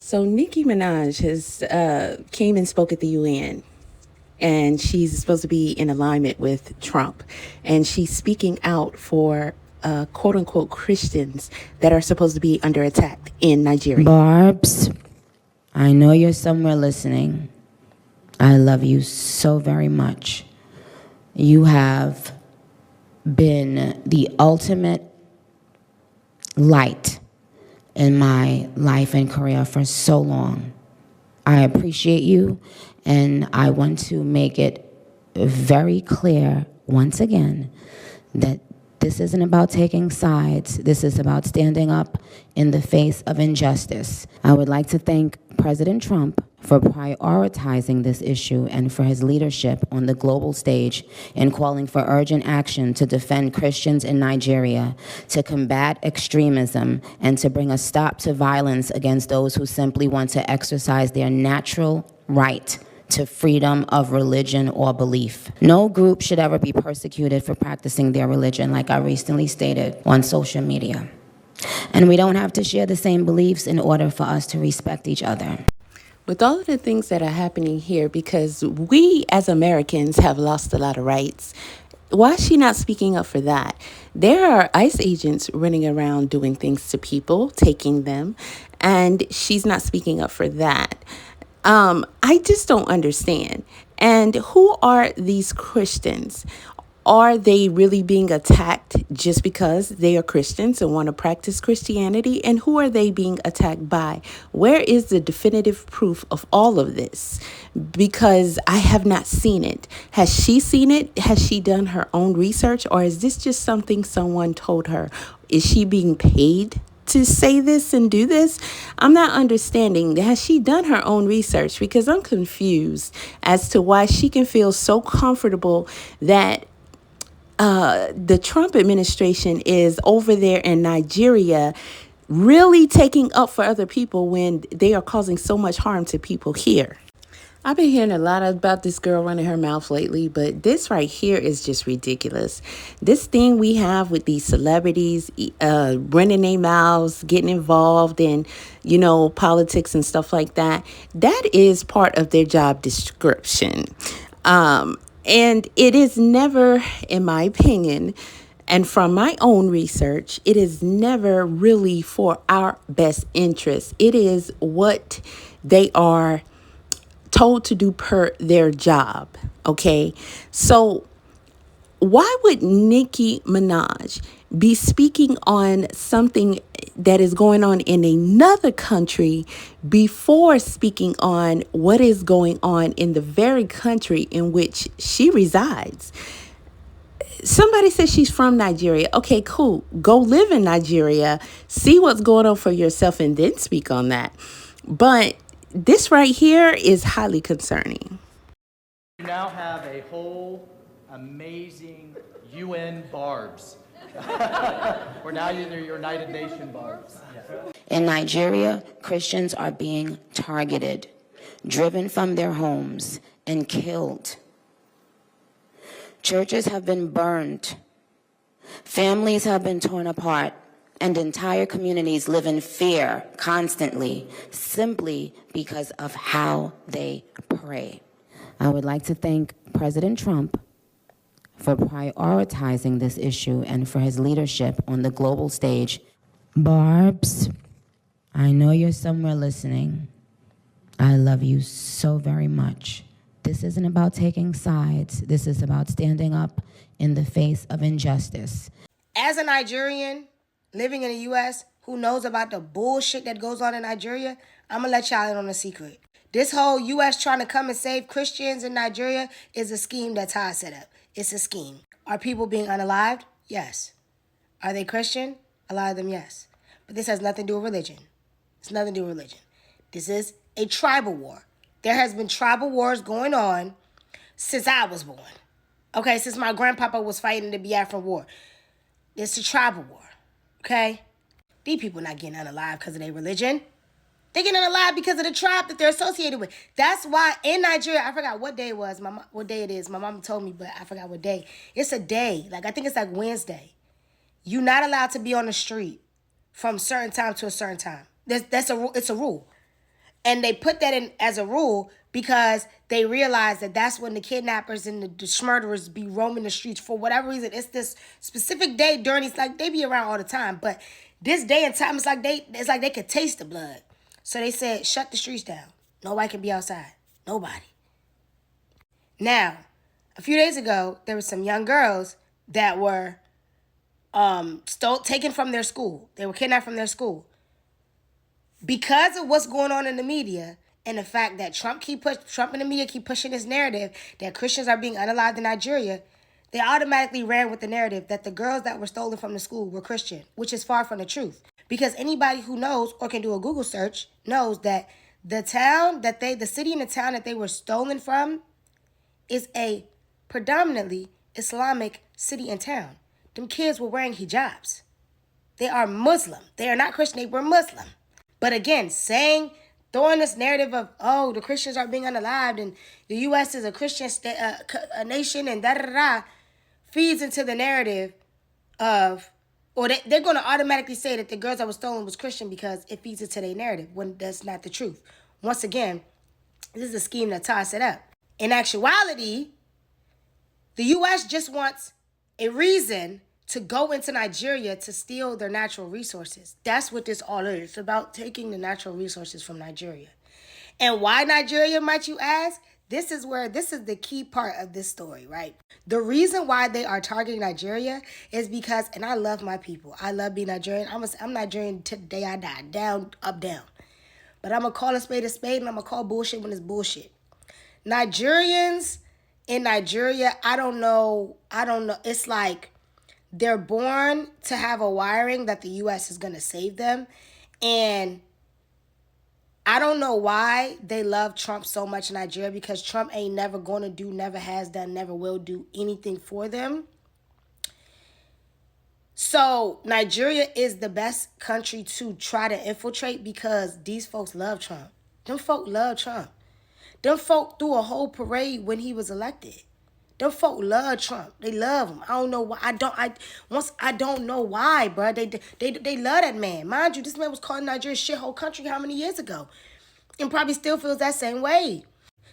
So Nikki Minaj has came and spoke at the UN, and she's supposed to be in alignment with Trump, and she's speaking out for quote unquote Christians that are supposed to be under attack in Nigeria. Barbs, I know you're somewhere listening. I love you so very much. You have been the ultimate light in my life and career for so long. I appreciate you, and I want to make it very clear once again that this isn't about taking sides. This is about standing up in the face of injustice. I would like to thank President Trump for prioritizing this issue and for his leadership on the global stage in calling for urgent action to defend Christians in Nigeria, to combat extremism, and to bring a stop to violence against those who simply want to exercise their natural right to freedom of religion or belief. No group should ever be persecuted for practicing their religion, like I recently stated on social media. And we don't have to share the same beliefs in order for us to respect each other. With all of the things that are happening here, because we as Americans have lost a lot of rights, why is she not speaking up for that? There are ICE agents running around doing things to people, taking them, and she's not speaking up for that. I just don't understand. And who are these Christians? Are they really being attacked just because they are Christians and want to practice Christianity? And who are they being attacked by? Where is the definitive proof of all of this? Because I have not seen it. Has she seen it? Has she done her own research? Or is this just something someone told her? Is she being paid to say this and do this? I'm not understanding. Has she done her own research? Because I'm confused as to why she can feel so comfortable that the Trump administration is over there in Nigeria really taking up for other people when they are causing so much harm to people here. I've been hearing a lot about this girl running her mouth lately, but this right here is just ridiculous. This thing we have with these celebrities running their mouths, getting involved in, politics and stuff like that, that is part of their job description. And it is never, in my opinion, and from my own research, it is never really for our best interest. It is what they are told to do per their job. Okay. So why would Nikki Minaj be speaking on something that is going on in another country before speaking on what is going on in the very country in which she resides? Somebody says she's from Nigeria. Okay, cool. Go live in Nigeria, see what's going on for yourself, and then speak on that. But this right here is highly concerning. You now have a whole amazing UN barbs. We're now in the United Nations barbs. In Nigeria, Christians are being targeted, driven from their homes, and killed. Churches have been burned. Families have been torn apart. And entire communities live in fear constantly, simply because of how they pray. I would like to thank President Trump for prioritizing this issue and for his leadership on the global stage. Barbs, I know you're somewhere listening. I love you so very much. This isn't about taking sides. This is about standing up in the face of injustice. As a Nigerian living in the U.S. who knows about the bullshit that goes on in Nigeria, I'm going to let y'all in on a secret. This whole U.S. trying to come and save Christians in Nigeria is a scheme that Todd set up. It's a scheme. Are people being unalived? Yes. Are they Christian? A lot of them, yes. But this has nothing to do with religion. It's nothing to do with religion. This is a tribal war. There has been tribal wars going on since I was born. Okay, since my grandpapa was fighting the Biafran War. It's a tribal war. Okay? These people not getting unalive because of their religion. They're getting unalive because of the tribe that they're associated with. That's why in Nigeria, I forgot what day it was, what day it is. My mama told me, but I forgot what day. It's a day. I think it's Wednesday. You're not allowed to be on the street from certain time to a certain time. It's a rule. And they put that in as a rule because they realize that that's when the kidnappers and the murderers be roaming the streets for whatever reason. It's this specific day during, it's like they be around all the time, but this day and time, it's like they could taste the blood. So they said, shut the streets down. Nobody can be outside. Nobody. Now, a few days ago, there were some young girls that were taken from their school. They were kidnapped from their school. Because of what's going on in the media and the fact that Trump and the media keep pushing this narrative that Christians are being unalived in Nigeria, they automatically ran with the narrative that the girls that were stolen from the school were Christian, which is far from the truth. Because anybody who knows or can do a Google search knows that the city and the town that they were stolen from is a predominantly Islamic city and town. Them kids were wearing hijabs. They are Muslim. They are not Christian. They were Muslim. But again, throwing this narrative of, oh, the Christians are being unalived and the U.S. is a Christian a nation and da-da-da-da, feeds into the narrative of, or they're going to automatically say that the girls that were stolen was Christian because it feeds into their narrative when that's not the truth. Once again, this is a scheme to toss it up. In actuality, the U.S. just wants a reason to go into Nigeria to steal their natural resources. That's what this all is. It's about taking the natural resources from Nigeria. And why Nigeria, might you ask? This is the key part of this story, right? The reason why they are targeting Nigeria is because, and I love my people. I love being Nigerian. I'm Nigerian to the day I die. Down, up, down. But I'm going to call a spade, and I'm going to call bullshit when it's bullshit. Nigerians in Nigeria, I don't know. It's like they're born to have a wiring that the U.S. is going to save them. And I don't know why they love Trump so much in Nigeria, because Trump ain't never going to do, never has done, never will do anything for them. So Nigeria is the best country to try to infiltrate because these folks love Trump. Them folk love Trump. Them folk threw a whole parade when he was elected. Them folk love Trump. They love him. I don't know why. I don't know why, bro. They love that man. Mind you, this man was calling Nigeria shithole country how many years ago? And probably still feels that same way.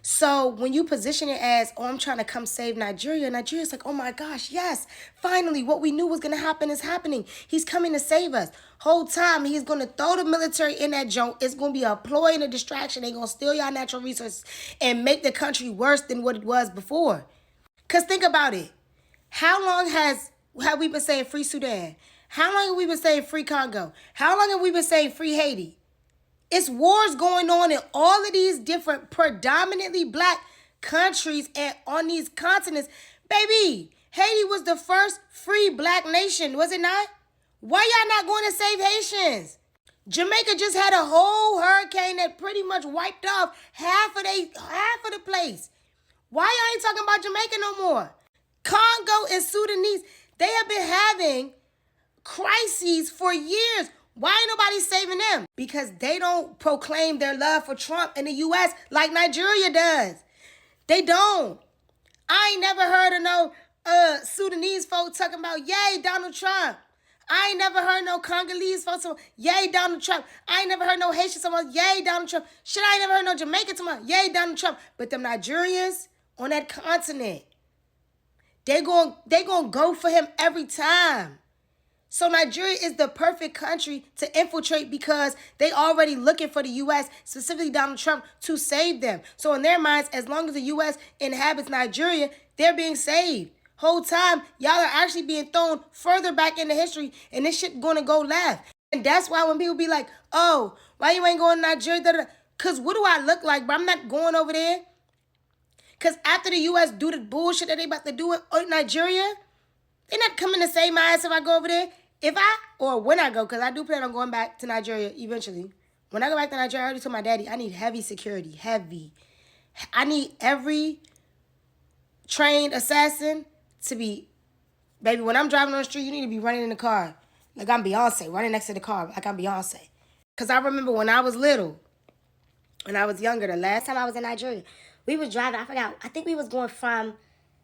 So when you position it as, oh, I'm trying to come save Nigeria, Nigeria's like, oh my gosh, yes, finally, what we knew was going to happen is happening. He's coming to save us. Whole time, he's going to throw the military in that joint. It's going to be a ploy and a distraction. They're going to steal y'all natural resources and make the country worse than what it was before. Because think about it. How long have we been saying free Sudan? How long have we been saying free Congo? How long have we been saying free Haiti? It's wars going on in all of these different predominantly black countries and on these continents. Baby, Haiti was the first free black nation, was it not? Why y'all not going to save Haitians? Jamaica just had a whole hurricane that pretty much wiped off half of the place. Why y'all ain't talking about Jamaica no more? Congo and Sudanese, they have been having crises for years. Why ain't nobody saving them? Because they don't proclaim their love for Trump in the U.S. like Nigeria does. They don't. I ain't never heard of no Sudanese folk talking about, yay, Donald Trump. I ain't never heard no Congolese folks talking about, yay, Donald Trump. I ain't never heard no Haitians talking about, yay, Donald Trump. Shit, I ain't never heard no Jamaicans talking about, yay, Donald Trump. But them Nigerians on that continent, they gon' go for him every time. So Nigeria is the perfect country to infiltrate because they already looking for the U.S., specifically Donald Trump, to save them. So in their minds, as long as the U.S. inhabits Nigeria, they're being saved. Whole time, y'all are actually being thrown further back into history, and this shit gonna go left. And that's why when people be like, oh, why you ain't going to Nigeria? Because what do I look like, bro? I'm not going over there. Because after the U.S. do the bullshit that they about to do in Nigeria, they're not coming to save my ass if I go over there. When I go, because I do plan on going back to Nigeria eventually. When I go back to Nigeria, I already told my daddy, I need heavy security, heavy. I need every trained assassin to be, baby, when I'm driving on the street, you need to be running in the car. Like I'm Beyonce, running next to the car like I'm Beyonce. Because I remember when I was little, when I was younger, the last time I was in Nigeria, we was driving, I think we was going from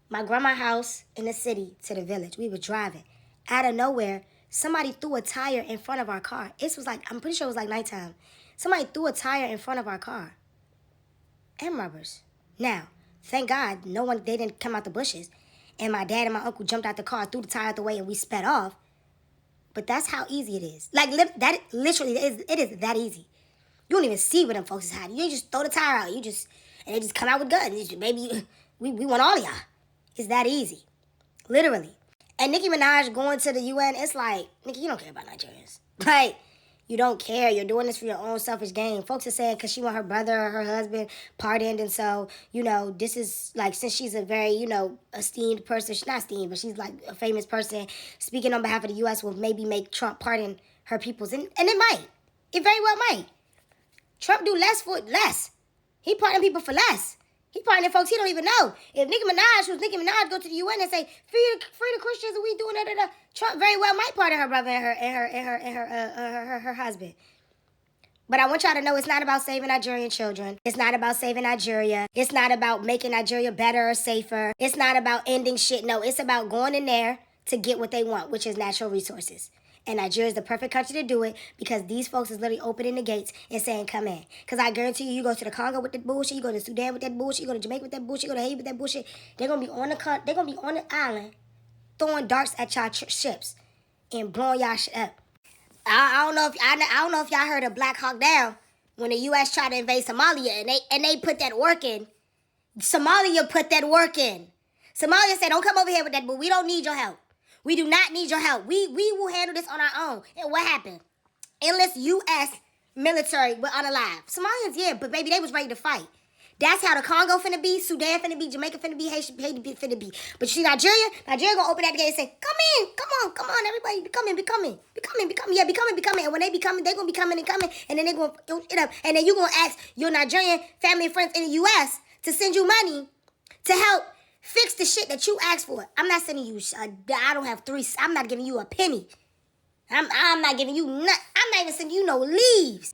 my grandma's house in the city to the village. We were driving. Out of nowhere, somebody threw a tire in front of our car. I'm pretty sure it was like nighttime. Somebody threw a tire in front of our car. M robbers. Now, thank God, they didn't come out the bushes. And my dad and my uncle jumped out the car, threw the tire out the way, and we sped off. But that's how easy it is. Like, that literally, it is that easy. You don't even see what them folks is hiding. You just throw the tire out. And they just come out with guns. Maybe we want all of y'all. It's that easy. Literally. And Nikki Minaj going to the UN, it's like, Nikki, you don't care about Nigerians. Like, you don't care. You're doing this for your own selfish gain. Folks are saying because she want her brother or her husband pardoned. And so, this is like, since she's a very, esteemed person, she's not esteemed, but she's like a famous person speaking on behalf of the U.S. will maybe make Trump pardon her peoples. And it might. It very well might. Trump do less for less. He pardon people for less. He pardoning folks he don't even know. If Nicki Minaj, go to the UN and say, free the Christians, and we doing da. Trump very well might pardon her brother and her husband. But I want y'all to know it's not about saving Nigerian children. It's not about saving Nigeria. It's not about making Nigeria better or safer. It's not about ending shit. No, it's about going in there to get what they want, which is natural resources. And Nigeria is the perfect country to do it because these folks is literally opening the gates and saying, come in. Because I guarantee you go to the Congo with that bullshit, you go to Sudan with that bullshit, you go to Jamaica with that bullshit, you go to Haiti with that bullshit. They're gonna be on the island throwing darts at y'all ships and blowing y'all shit up. I don't know if y'all heard of Black Hawk Down when the U.S. tried to invade Somalia and they put that work in. Somalia put that work in. Somalia said, don't come over here with that, but we don't need your help. We do not need your help. We will handle this on our own. And what happened? Endless U.S. military were unalive. Somalians, yeah, but baby, they was ready to fight. That's how the Congo finna be, Sudan finna be, Jamaica finna be, Haiti finna be. But you see Nigeria gonna open that gate and say, come in, come on, everybody, be coming. And when they be coming, they gonna be coming, and then they gonna it up. And then you gonna ask your Nigerian family and friends in the U.S. to send you money to help fix the shit that you asked for. I'm not sending you, I don't have I'm not giving you a penny. I'm not giving you I'm not even sending you no leaves.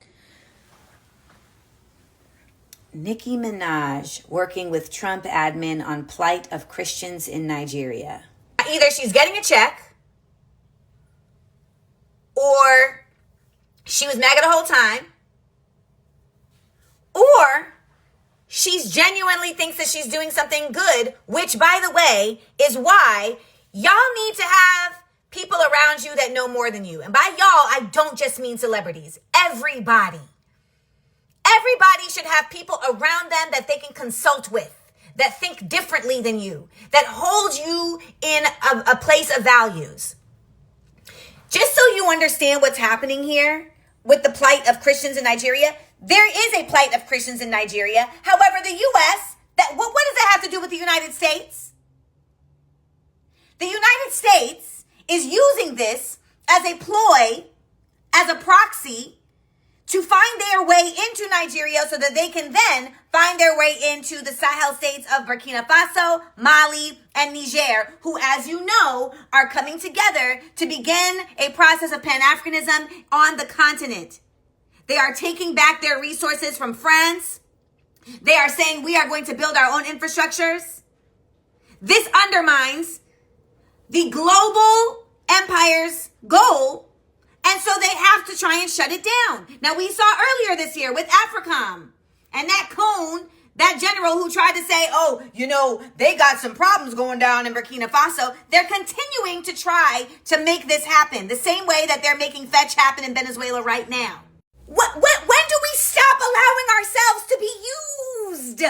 Nikki Minaj working with Trump admin on plight of Christians in Nigeria. Either she's getting a check or she was MAGA the whole time, or she's genuinely thinks that she's doing something good, which, by the way, is why y'all need to have people around you that know more than you. And by y'all, I don't just mean celebrities. Everybody. Everybody should have people around them that they can consult with, that think differently than you, that hold you in a place of values. Just so you understand what's happening here with the plight of Christians in Nigeria, there is a plight of Christians in Nigeria. However, the U.S., what does that have to do with the United States? The United States is using this as a ploy, as a proxy, to find their way into Nigeria so that they can then find their way into the Sahel states of Burkina Faso, Mali, and Niger, who, as you know, are coming together to begin a process of Pan-Africanism on the continent. They are taking back their resources from France. They are saying we are going to build our own infrastructures. This undermines the global empire's goal, and so they have to try and shut it down. Now, we saw earlier this year with AFRICOM and that cone, that general who tried to say, they got some problems going down in Burkina Faso. They're continuing to try to make this happen the same way that they're making fetch happen in Venezuela right now. When do we stop allowing ourselves to be used?